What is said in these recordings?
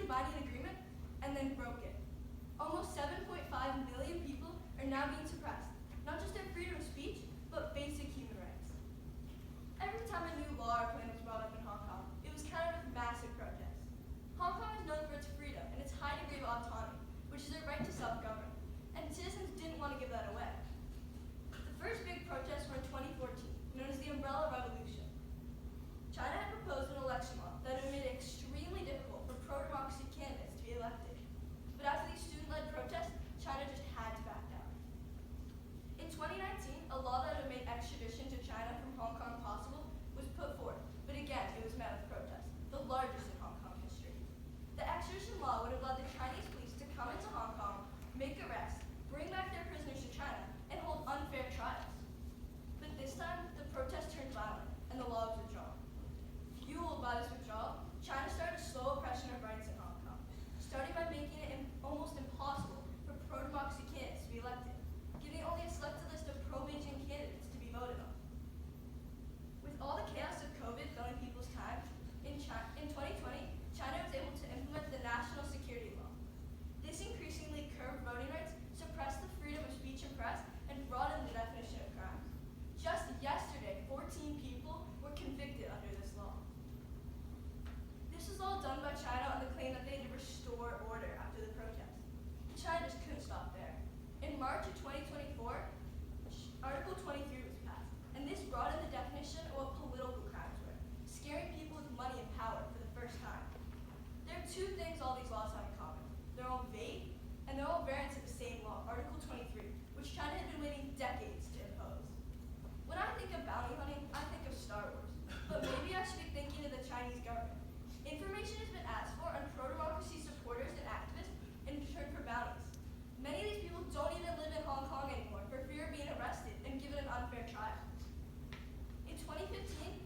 a binding agreement and then broke it. Almost 7.5 million people are now being suppressed, not just their freedom of speech, but basic human rights. Every time a new law or plan was brought up in Hong Kong, it was countered with massive protests. Hong Kong is known for its freedom and its high degree of autonomy, which is a right to self-govern, and citizens didn't want to give that away. The first big protests were in 2014, known as the Umbrella Revolution. China had proposed an election law that would make it extremely difficult for pro-democracy candidates to be elected. But after these student-led protests, China just had to back down. In 2019, a law that would make extradition to China from Hong Kong possible was put forth, but again, it was met with protests, the largest in Hong Kong history. The extradition law would have allowed the Chinese police to come into Hong Kong, make arrests, bring back their prisoners to China, and hold unfair trials. But this time, the protests turned violent, and the law was withdrawn. Fueled by this withdrawal, China started a slow oppression of rights in Hong Kong, starting by making it almost impossible for pro-democracy candidates to be elected, giving only a selected list of pro-Beijing candidates to be voted on. With all the chaos of COVID filling people's time, in 2020, China was able to implement the National Security Law. This increasingly curbed voting rights, suppressed the freedom of speech and press, and broadened the definition of crimes. Just yesterday, 14 people were convicted under this law. This was all done by China on the claim that they had to restore order after the protests. China just couldn't stop there. In March of 2024, Article 23 was passed, and this broadened the definition of what political crimes were, scaring people with money and power for the first time. There are two things all these laws have in common. They're all vague, and they're all variants of the same law, Article 23, which China had been waiting decades to impose. When I think of bounty hunting, I think of Star Wars, but maybe I should be thinking of the Chinese government. Information has been asked for on pro-democracy supporters and activists in return for bounties. Many of these people don't even live in Hong Kong anymore for fear of being arrested and given an unfair trial. In 2015,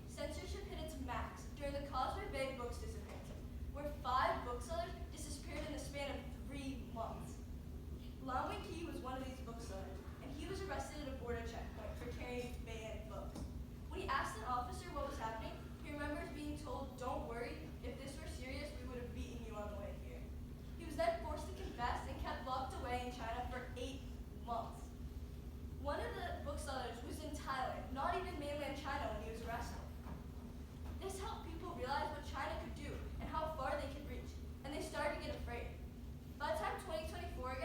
censorship hit its max during the Causeway Bay books disappearances, where 5 booksellers disappeared in the span of 3 months. Lau Wei-Qi was one of these booksellers, and he was arrested at a border checkpoint for carrying banned books. When he asked an officer what was happening, he remembers being told, "Don't worry, if this were serious, we would have beaten you on the way here." He was then forced to confess and kept locked away in China for 8 months. One of the booksellers was in Thailand, not even mainland China, when he was arrested. This helped people realize what China could do and how far they could reach, and they started to get afraid. By the time 2024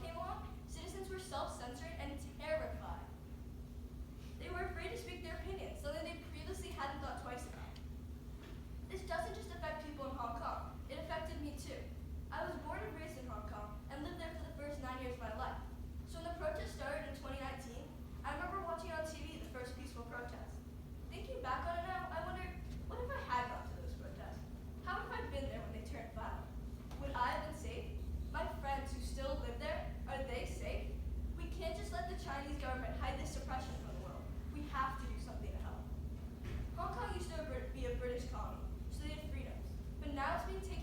came along, citizens were self-censored and terrified. They were afraid to speak their opinions, something they previously hadn't thought twice about. This doesn't just affect people in Hong Kong, it affected me too. I was born and raised in Hong Kong and lived there for the first 9 years of my life. So when the protest started in 2019, I remember watching on TV the first peaceful protest. Thinking back on it now, I wonder, what if I had gone to those protests? How would I have been there when they turned violent? Would I have been safe? My friends who still live there, are they safe? We can't just let the Chinese government hide this suppression from the world. We have to do something to help. Hong Kong used to be a British colony, so they had freedoms, but now it's being taken